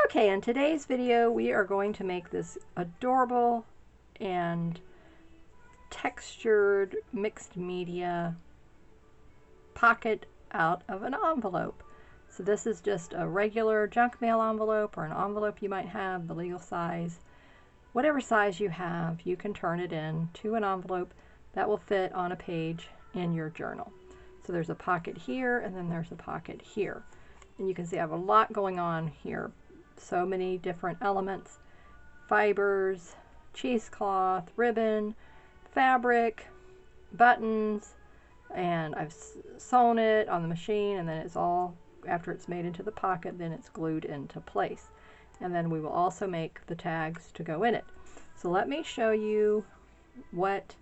Okay, in today's video we are going to make this adorable and textured mixed media pocket out of an envelope. So this is just a regular junk mail envelope or an envelope you might have, the legal size. Whatever size you have, you can turn it into an envelope that will fit on a page in your journal. So there's a pocket here and then there's a pocket here. And you can see I have a lot going on here. So many different elements, fibers, cheesecloth, ribbon, fabric, buttons, and I've sewn it on the machine, and then it's all, after it's made into the pocket, then it's glued into place. And then we will also make the tags to go in it. So let me show you what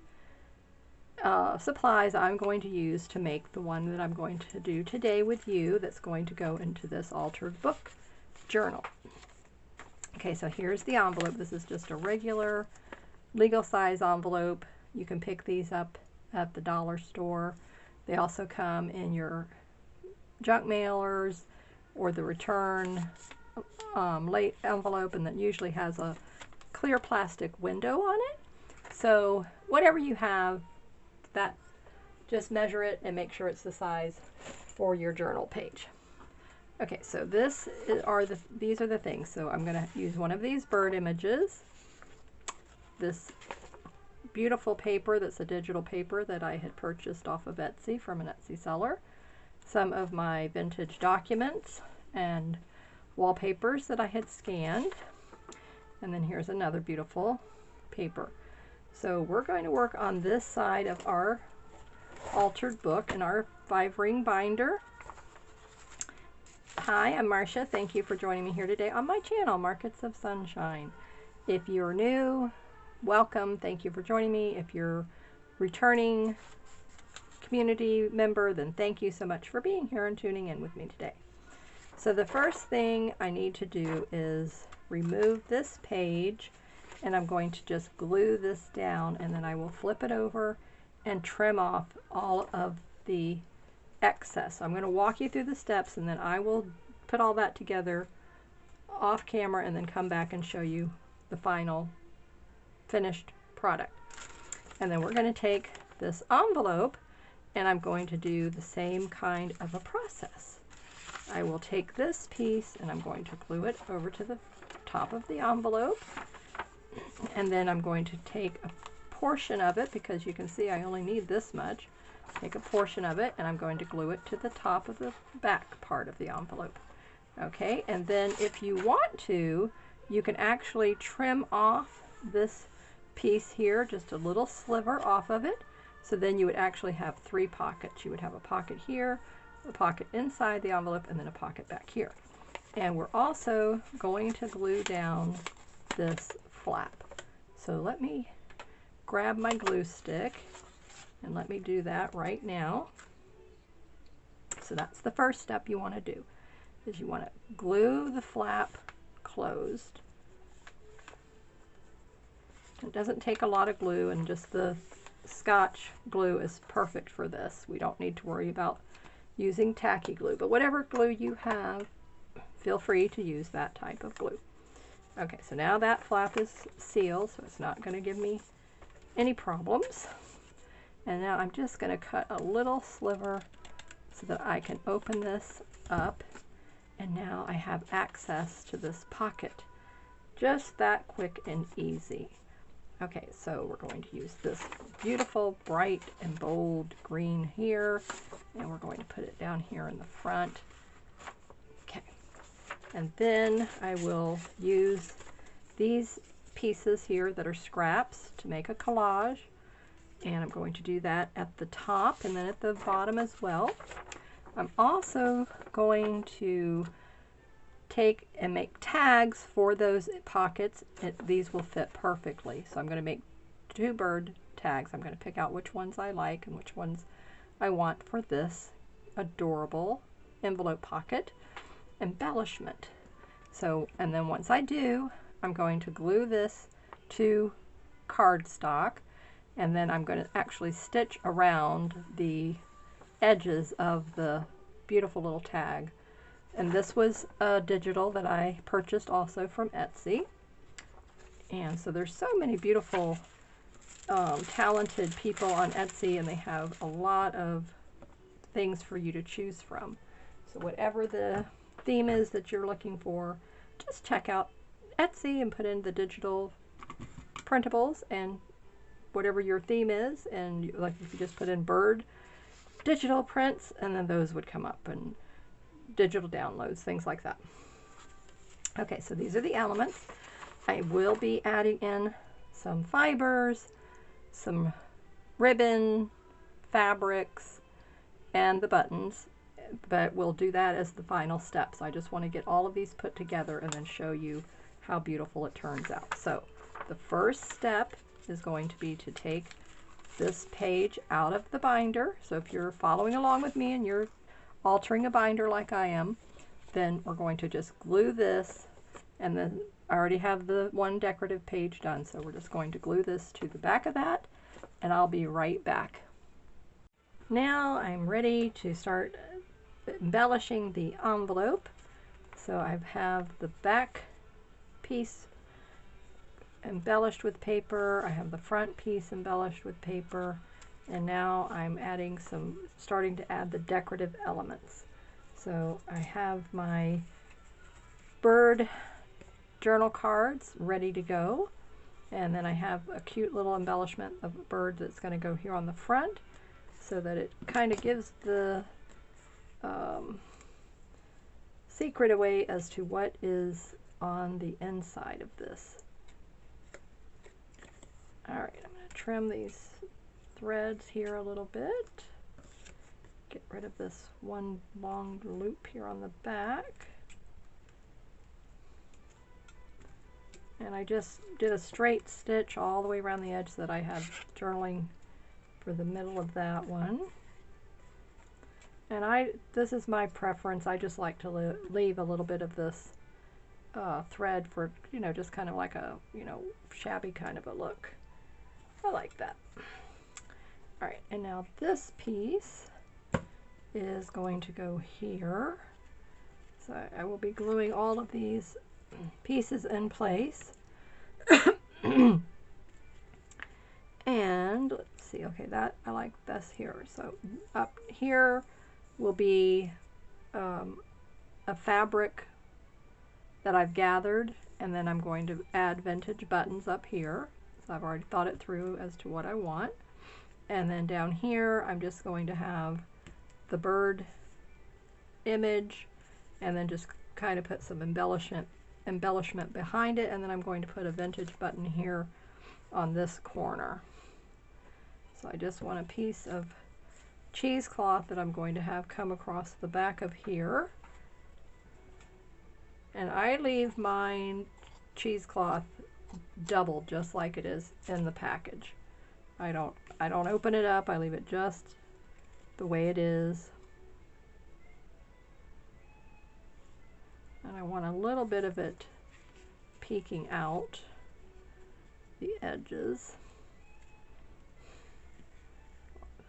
supplies I'm going to use to make the one that I'm going to do today with you that's going to go into this altered book journal. Okay, so here's the envelope. This is just a regular legal size envelope. You can pick these up at the dollar store. They also come in your junk mailers or the return late envelope, and that usually has a clear plastic window on it. So whatever you have, that just measure it and make sure it's the size for your journal page. Okay, so these are the things. So I'm going to use one of these bird images, this beautiful paper that's a digital paper that I had purchased off of Etsy from an Etsy seller, some of my vintage documents and wallpapers that I had scanned, and then here's another beautiful paper. So we're going to work on this side of our altered book in our 5-ring binder. Hi, I'm Marcia. Thank you for joining me here today on my channel, Markets of Sunshine. If you're new, welcome. Thank you for joining me. If you're returning community member, then thank you so much for being here and tuning in with me today. So the first thing I need to do is remove this page, and I'm going to just glue this down, and then I will flip it over and trim off all of the excess. So I'm going to walk you through the steps, and then I will put all that together off camera and then come back and show you the final finished product. And then we're going to take this envelope, and I'm going to do the same kind of a process. I will take this piece and I'm going to glue it over to the top of the envelope, and then I'm going to take a portion of it, because you can see I only need this much. Take a portion of it and I'm going to glue it to the top of the back part of the envelope. Okay, and then if you want to, you can actually trim off this piece here, just a little sliver off of it. So then you would actually have 3 pockets. You would have a pocket here, a pocket inside the envelope, and then a pocket back here. And we're also going to glue down this flap. So let me grab my glue stick and let me do that right now. So that's the first step you want to do, is you want to glue the flap closed. It doesn't take a lot of glue, and just the Scotch glue is perfect for this. We don't need to worry about using tacky glue, but whatever glue you have, feel free to use that type of glue. Okay, so now that flap is sealed, so it's not going to give me any problems. And now I'm just going to cut a little sliver so that I can open this up, and now I have access to this pocket. Just that quick and easy. Okay, so we're going to use this beautiful bright and bold green here, and we're going to put it down here in the front. Okay, and then I will use these pieces here that are scraps to make a collage, and I'm going to do that at the top and then at the bottom as well. I'm also going to take and make tags for those pockets. These will fit perfectly. So I'm going to make 2 bird tags. I'm going to pick out which ones I like and which ones I want for this adorable envelope pocket embellishment. So, and then once I do, I'm going to glue this to cardstock, and then I'm going to actually stitch around the edges of the beautiful little tag And this was a digital that I purchased also from Etsy. And so there's so many beautiful, talented people on Etsy, and they have a lot of things for you to choose from. So whatever the theme is that you're looking for, just check out Etsy and put in the digital printables and whatever your theme is, and like if you just put in bird digital prints, and then those would come up, and digital downloads, things like that. Okay, so these are the elements. I will be adding in some fibers, some ribbon, fabrics, and the buttons, but we'll do that as the final step. So I just want to get all of these put together and then show you how beautiful it turns out. So the first step is going to be to take this page out of the binder. So if you're following along with me and you're altering a binder like I am, then we're going to just glue this, and then I already have the one decorative page done, so we're just going to glue this to the back of that, and I'll be right back. Now I'm ready to start embellishing the envelope. So I have the back piece embellished with paper, I have the front piece embellished with paper, and now I'm adding starting to add the decorative elements. So I have my bird journal cards ready to go, and then I have a cute little embellishment of a bird that's going to go here on the front, so that it kind of gives the secret away as to what is on the inside of this. Alright, I'm going to trim these threads here a little bit. Get rid of this one long loop here on the back. And I just did a straight stitch all the way around the edge that I had journaling for the middle of that one. And this is my preference. I just like to leave a little bit of this thread for, just kind of like a, shabby kind of a look. I like that. All right, and now this piece is going to go here. So I will be gluing all of these pieces in place. And let's see, okay, that I like this here. So up here will be a fabric that I've gathered, and then I'm going to add vintage buttons up here. So I've already thought it through as to what I want. And then down here I'm just going to have the bird image, and then just kind of put some embellishment behind it, and then I'm going to put a vintage button here on this corner. So I just want a piece of cheesecloth that I'm going to have come across the back of here, and I leave mine cheesecloth doubled just like it is in the package. I don't open it up, I leave it just the way it is. And I want a little bit of it peeking out the edges.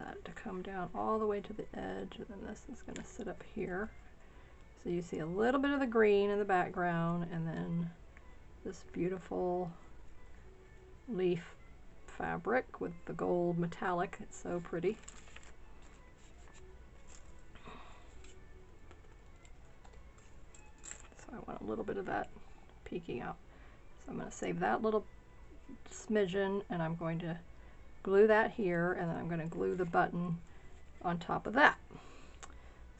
That to come down all the way to the edge, and then this is going to sit up here. So you see a little bit of the green in the background, and then this beautiful leaf fabric with the gold metallic. It's so pretty. So I want a little bit of that peeking out. So I'm going to save that little smidgen, and I'm going to glue that here, and then I'm going to glue the button on top of that.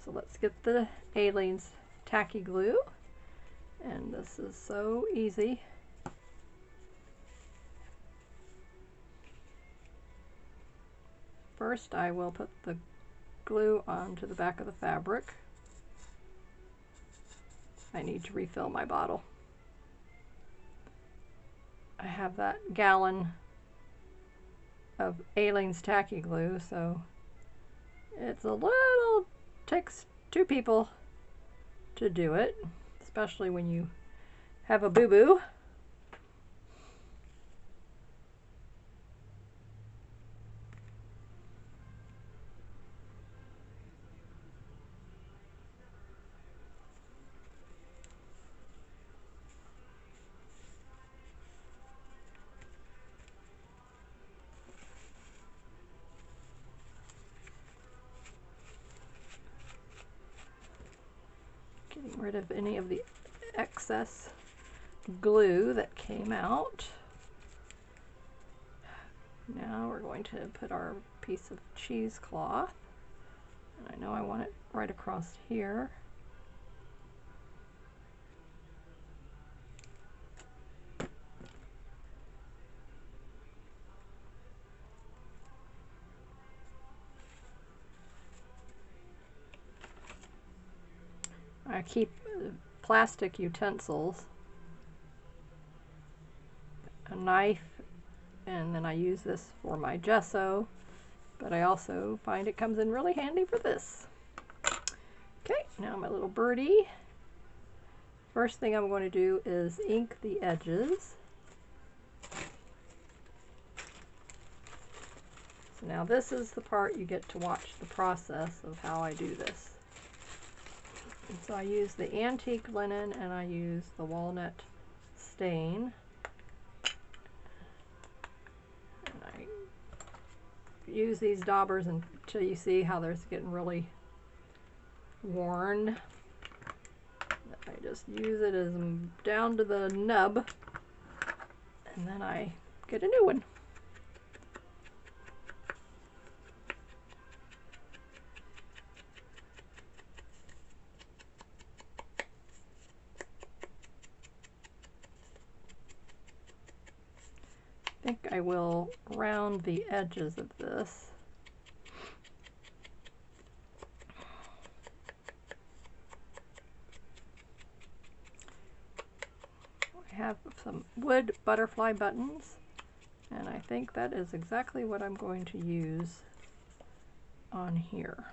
So let's get the Aleene's tacky glue, and this is so easy. First I will put the glue onto the back of the fabric. I need to refill my bottle. I have that gallon of Aleene's tacky glue, so it's a little, takes two people to do it, especially when you have a boo-boo. getting rid of any of the excess glue that came out. Now we're going to put our piece of cheesecloth, and I know I want it right across here. I keep plastic utensils, a knife, and then I use this for my gesso, but I also find it comes in really handy for this. Okay, now my little birdie. First thing I'm going to do is ink the edges. So now this is the part you get to watch the process of how I do this. And so I use the antique linen and I use the walnut stain. And I use these daubers until you see how they're getting really worn. I just use it as down to the nub, and then I get a new one. I think I will round the edges of this. I have some wood butterfly buttons, and I think that is exactly what I'm going to use on here.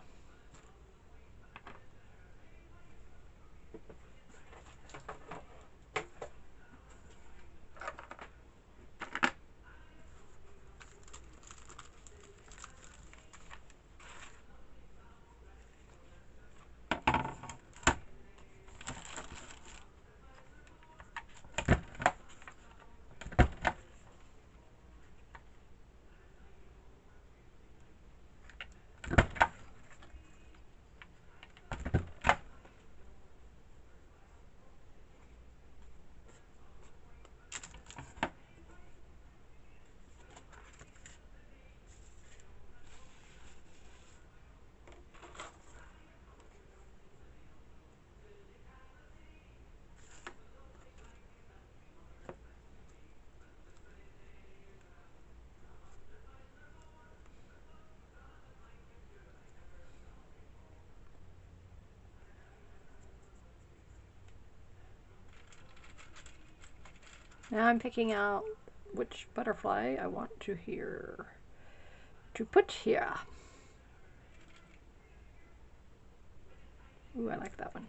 Now I'm picking out which butterfly I want to put here. Ooh, I like that one.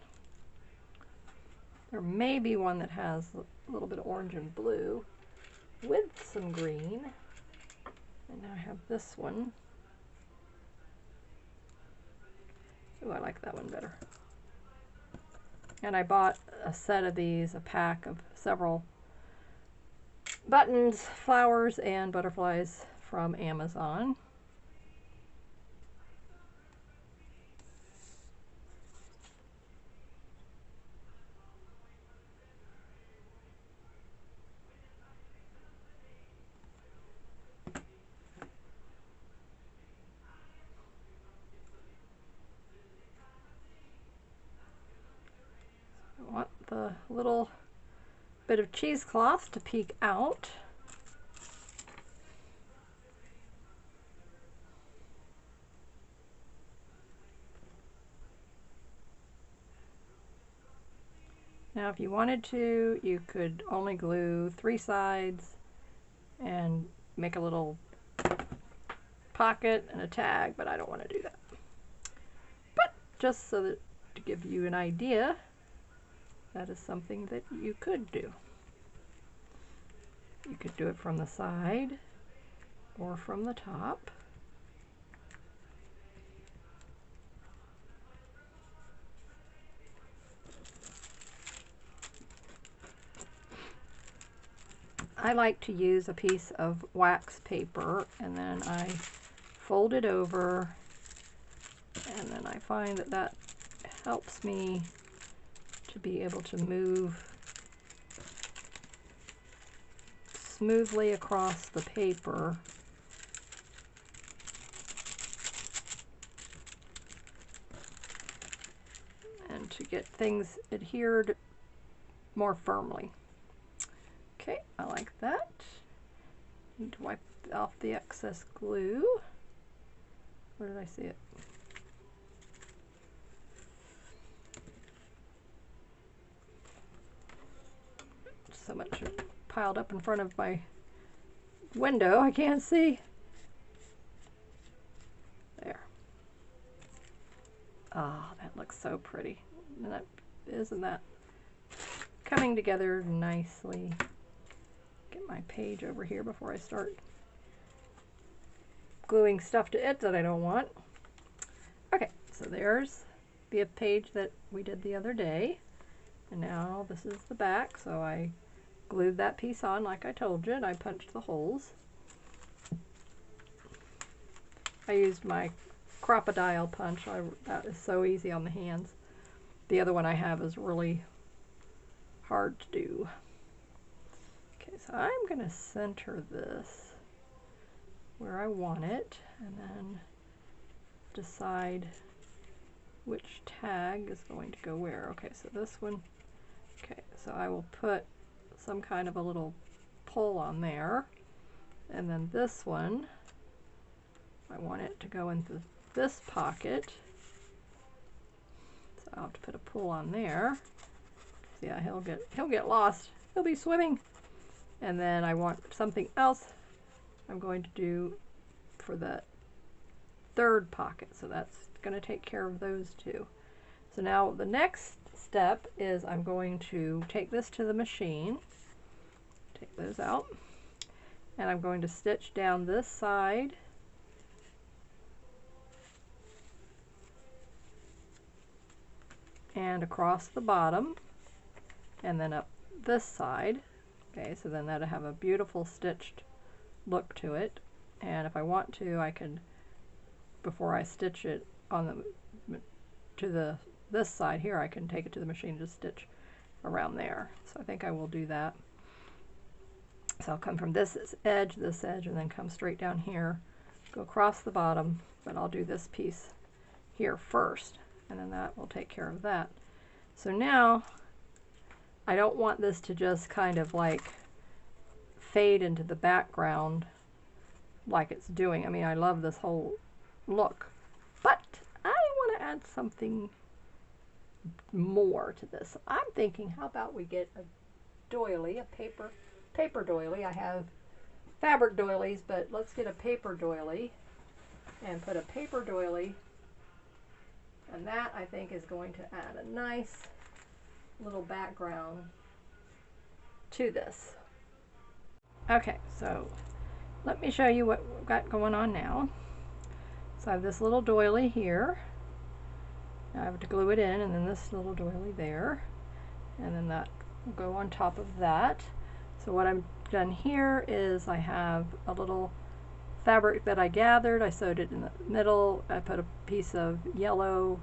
There may be one that has a little bit of orange and blue with some green. And now I have this one. Ooh, I like that one better. And I bought a set of these, a pack of several buttons, flowers, and butterflies from Amazon. I want the little bit of cheesecloth to peek out. Now if you wanted to, you could only glue 3 sides and make a little pocket and a tag, but I don't want to do that. But just so that to give you an idea, that is something that you could do. You could do it from the side or from the top. I like to use a piece of wax paper, and then I fold it over, and then I find that that helps me to be able to move smoothly across the paper. And to get things adhered more firmly. Okay, I like that. Need to wipe off the excess glue. Where did I see it? So much piled up in front of my window, I can't see. There. Ah, oh, that looks so pretty. Isn't that coming together nicely? Get my page over here before I start gluing stuff to it that I don't want. Okay, so there's the page that we did the other day. And now this is the back, so I glued that piece on like I told you, and I punched the holes. I used my crocodile punch. That is so easy on the hands. The other one I have is really hard to do. Okay, so I'm going to center this where I want it, and then decide which tag is going to go where. Okay, so this one, okay, so I will put some kind of a little pull on there, and then this one, I want it to go into this pocket, so I'll have to put a pull on there. Yeah, he'll get lost. He'll be swimming. And then I want something else I'm going to do for the third pocket, so that's going to take care of those two. So now the next step is I'm going to take this to the machine, take those out, and I'm going to stitch down this side and across the bottom, and then up this side. Okay, so then that'll have a beautiful stitched look to it. And if I want to, I can, before I stitch it on this side here, I can take it to the machine to stitch around there. So I think I will do that. So I'll come from this edge, and then come straight down here, go across the bottom, but I'll do this piece here first, and then that will take care of that. So now I don't want this to just kind of like fade into the background like it's doing. I mean, I love this whole look, but I want to add something more to this. I'm thinking, how about we get a doily, a paper doily. I have fabric doilies, but let's get a paper doily and put a paper doily, and that I think is going to add a nice little background to this. Okay, so let me show you what we've got going on now. So I have this little doily here. Now I have to glue it in, and then this little doily there, and then that will go on top of that. So what I've done here is I have a little fabric that I gathered. I sewed it in the middle. I put a piece of yellow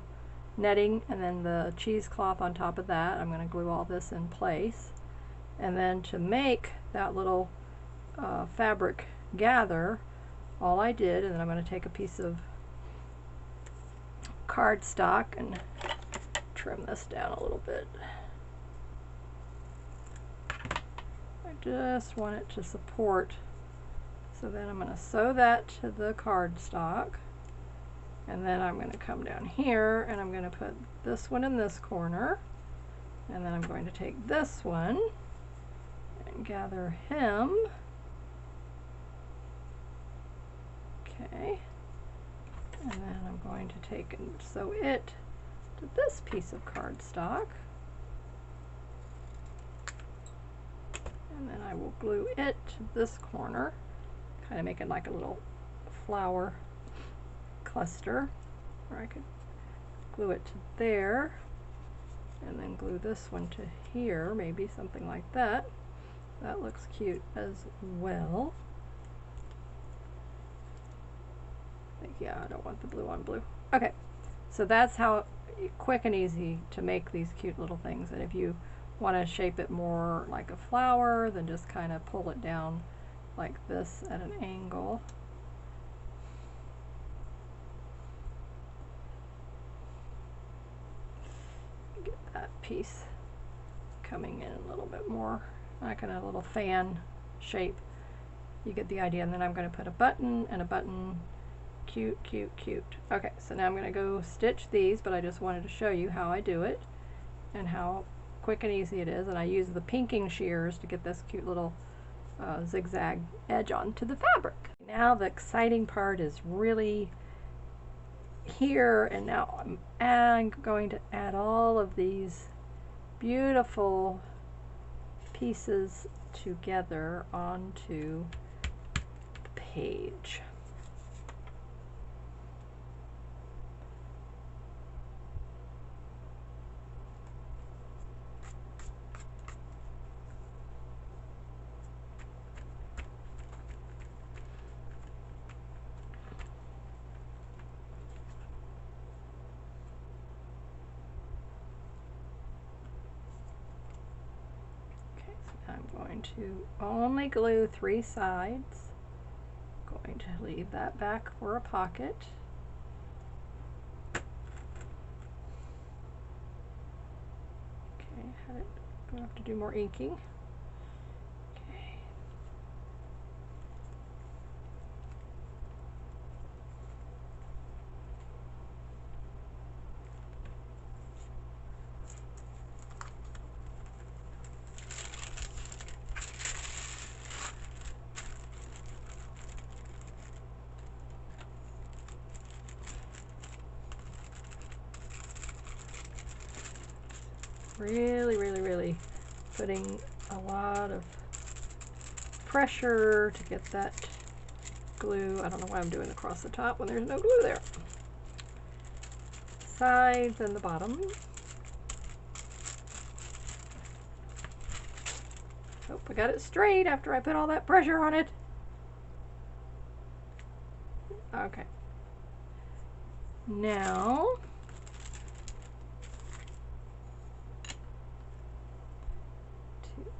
netting and then the cheesecloth on top of that. I'm going to glue all this in place. And then to make that little fabric gather, all I did, and then I'm going to take a piece of cardstock and trim this down a little bit. I just want it to support. So then I'm going to sew that to the cardstock, and then I'm going to come down here and I'm going to put this one in this corner, and then I'm going to take this one and gather him. Okay, and then I'm going to take and sew it to this piece of cardstock, and then I will glue it to this corner, kind of make it like a little flower cluster, or I could glue it to there and then glue this one to here, maybe something like that. That looks cute as well. Yeah, I don't want the blue on blue. Okay, so that's how quick and easy to make these cute little things. And if you want to shape it more like a flower, then just kind of pull it down like this at an angle. Get that piece coming in a little bit more, like in a little fan shape. You get the idea. And then I'm going to put a button and a button. Cute, cute, cute. Okay, so now I'm going to go stitch these, but I just wanted to show you how I do it and how quick and easy it is. And I use the pinking shears to get this cute little zigzag edge onto the fabric. Now the exciting part is really here, and now I'm going to add all of these beautiful pieces together onto the page. I'm going to only glue 3 sides. Going to leave that back for a pocket. Okay, I'm going to have to do more inking. Okay. Really putting a lot of pressure to get that glue. I don't know why I'm doing across the top when there's no glue there. Sides and the bottom. Hope I got it straight after I put all that pressure on it. Okay. Now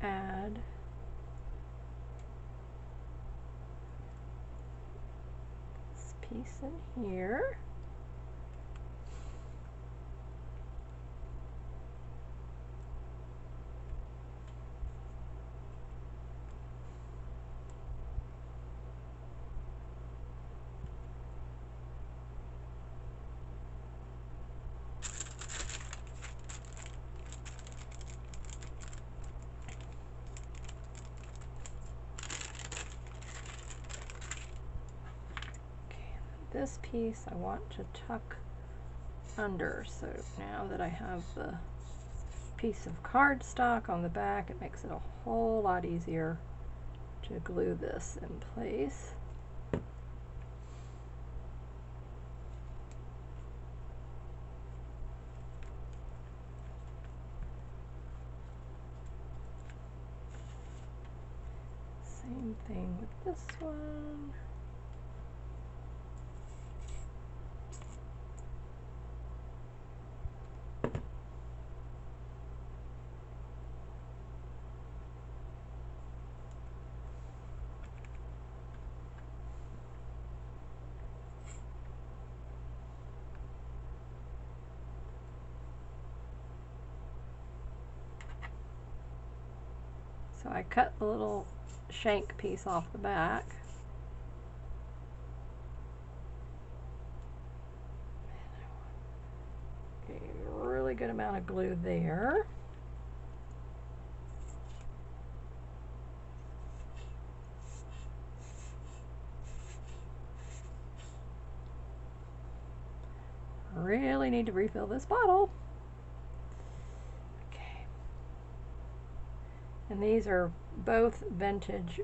add this piece in here. This piece I want to tuck under, so now that I have the piece of cardstock on the back, it makes it a whole lot easier to glue this in place. Same thing with this one. So I cut the little shank piece off the back. A really good amount of glue there. Really need to refill this bottle. Okay. And these are both vintage.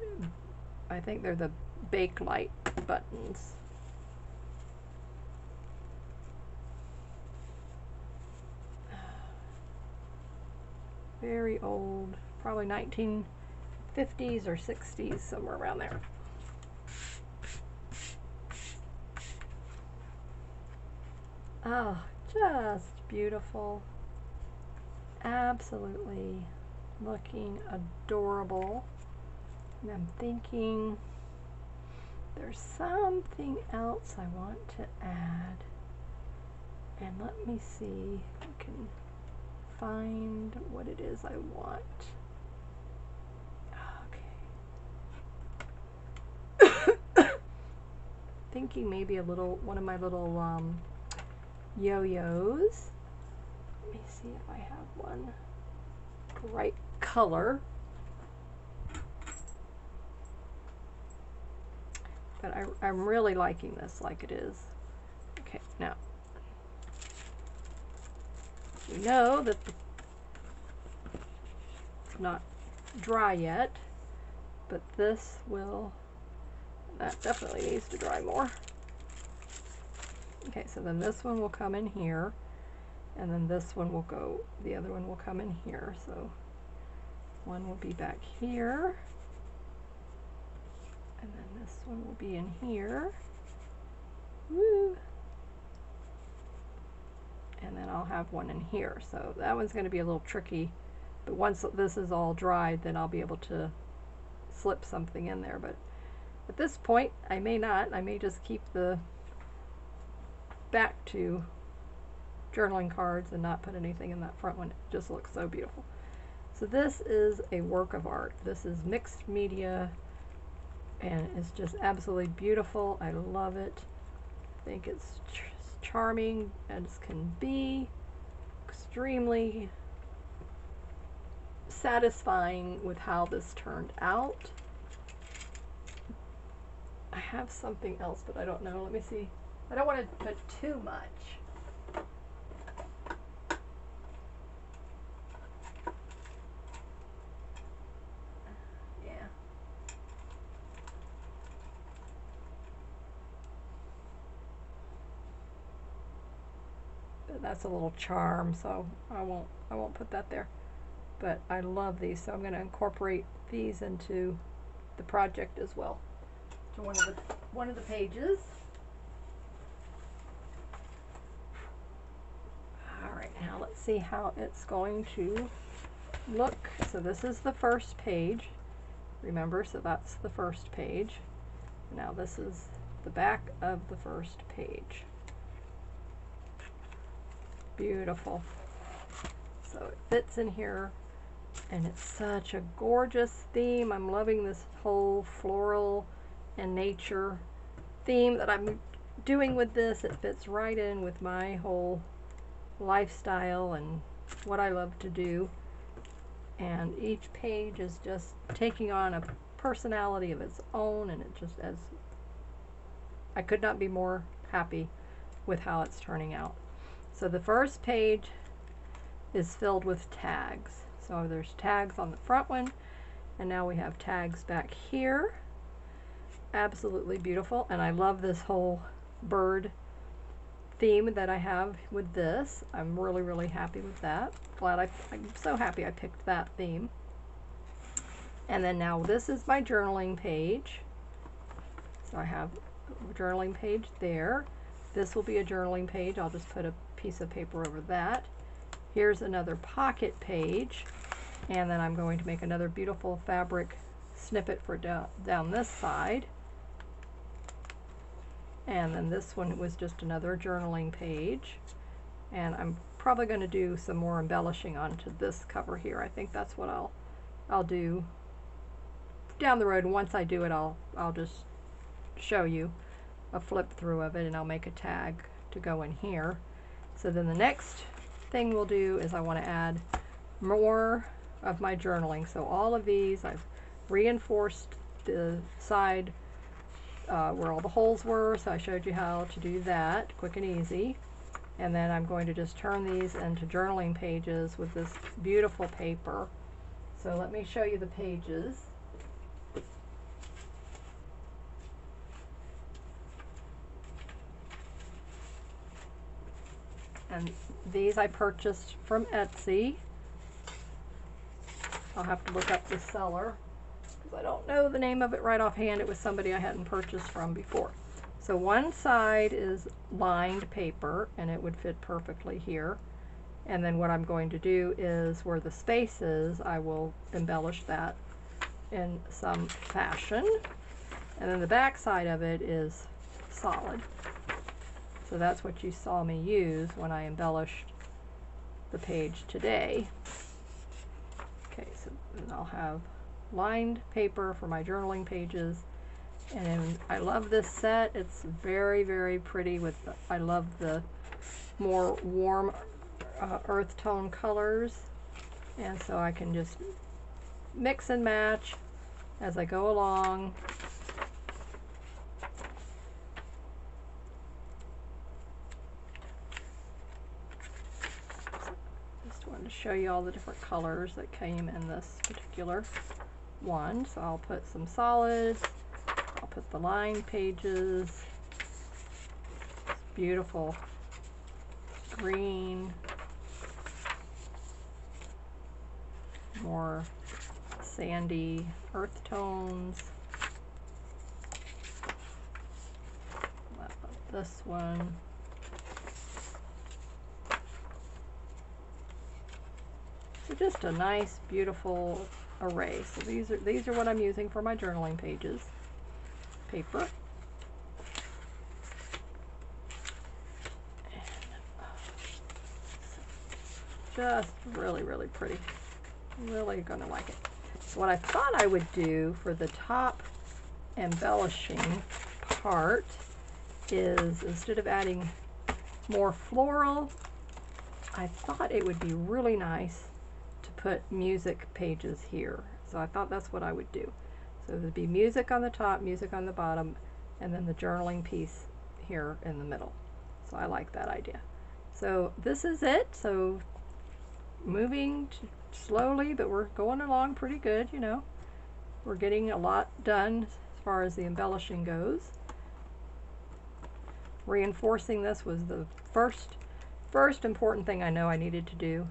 I think they're the Bakelite buttons. Very old, probably 1950s or 60s, somewhere around there. Oh, Just beautiful. Absolutely looking adorable. And I'm thinking there's something else I want to add. And let me see if I can find what it is I want. Okay. Thinking maybe a little, one of my little yo-yos. Let me see if I have one the right color. But I'm really liking this like it is. Okay, now you know that it's not dry yet, but this will, that definitely needs to dry more. Okay, so then this one will come in here, and then this one will go, the other one will come in here. So one will be back here, and then this one will be in here. Woo! And then I'll have one in here. So that one's going to be a little tricky, but once this is all dried, then I'll be able to slip something in there. But at this point, I may not. I may just keep the back two journaling cards and not put anything in that front one. It just looks so beautiful. So this is a work of art. This is mixed media, and it's just absolutely beautiful. I love it. I think it's charming as can be, extremely satisfying with how this turned out. I have something else, but I don't know. Let me see. I don't want to put too much. Yeah. But that's a little charm, so I won't put that there. But I love these, so I'm going to incorporate these into the project as well. To one of the pages. All right, now let's see how it's going to look. So this is the first page. Remember, so that's the first page. Now this is the back of the first page. Beautiful. So it fits in here, and it's such a gorgeous theme. I'm loving this whole floral and nature theme that I'm doing with this. It fits right in with my whole lifestyle and what I love to do. And each page is just taking on a personality of its own, and it just, as I could not be more happy with how it's turning out. So the first page is filled with tags. So there's tags on the front one, and now we have tags back here. Absolutely beautiful, and I love this whole bird theme that I have with this. I'm really, really happy with that. I'm so happy I picked that theme. And then now this is my journaling page. So I have a journaling page there. This will be a journaling page. I'll just put a piece of paper over that. Here's another pocket page, and then I'm going to make another beautiful fabric snippet for down this side. And then this one was just another journaling page, and I'm probably going to do some more embellishing onto this cover here. I think that's what I'll do down the road, and once I do it, I'll just show you a flip through of it, and I'll make a tag to go in here. So then the next thing we'll do is I want to add more of my journaling. So all of these, I've reinforced the side where all the holes were, so I showed you how to do that quick and easy. And then I'm going to just turn these into journaling pages with this beautiful paper. So let me show you the pages. And these I purchased from Etsy. I'll have to look up the seller because I don't know the name of it right offhand. It was somebody I hadn't purchased from before. So one side is lined paper, and it would fit perfectly here. And then what I'm going to do is where the space is, I will embellish that in some fashion. And then the back side of it is solid. So that's what you saw me use when I embellished the page today. Okay, so then I'll have lined paper for my journaling pages. And I love this set. It's very, very pretty with the, I love the more warm earth tone colors. And so I can just mix and match as I go along. Just wanted to show you all the different colors that came in this particular one. So I'll put some solids. I'll put the lined pages. It's beautiful green. More sandy earth tones. This one. So just a nice, beautiful array. So these are what I'm using for my journaling pages. Paper. Just really, really pretty. Really gonna like it. So what I thought I would do for the top embellishing part is, instead of adding more floral, I thought it would be really nice to put music pages here. So I thought that's what I would do. So there'd be music on the top, music on the bottom, and then the journaling piece here in the middle. So I like that idea. So this is it. So moving slowly, but we're going along pretty good, you know. We're getting a lot done as far as the embellishing goes. Reinforcing this was the first important thing I know I needed to do.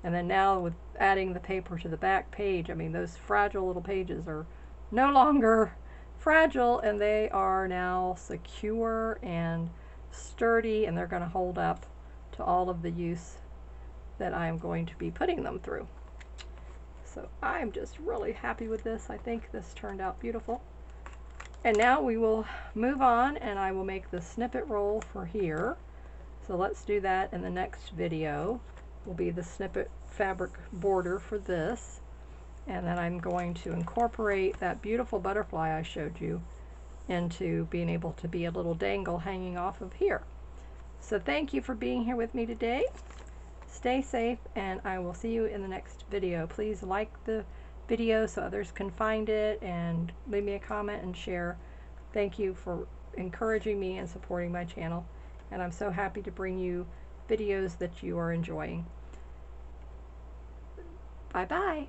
And then now with adding the paper to the back page, I mean, those fragile little pages are no longer fragile, and they are now secure and sturdy, and they're going to hold up to all of the use that I am going to be putting them through. So I'm just really happy with this. I think this turned out beautiful. And now we will move on, and I will make the snippet roll for here. So let's do that in the next video. Will be the snippet fabric border for this. And then I'm going to incorporate that beautiful butterfly I showed you into being able to be a little dangle hanging off of here. So thank you for being here with me today. Stay safe, and I will see you in the next video. Please like the video so others can find it, and leave me a comment and share. Thank you for encouraging me and supporting my channel, and I'm so happy to bring you videos that you are enjoying. Bye bye.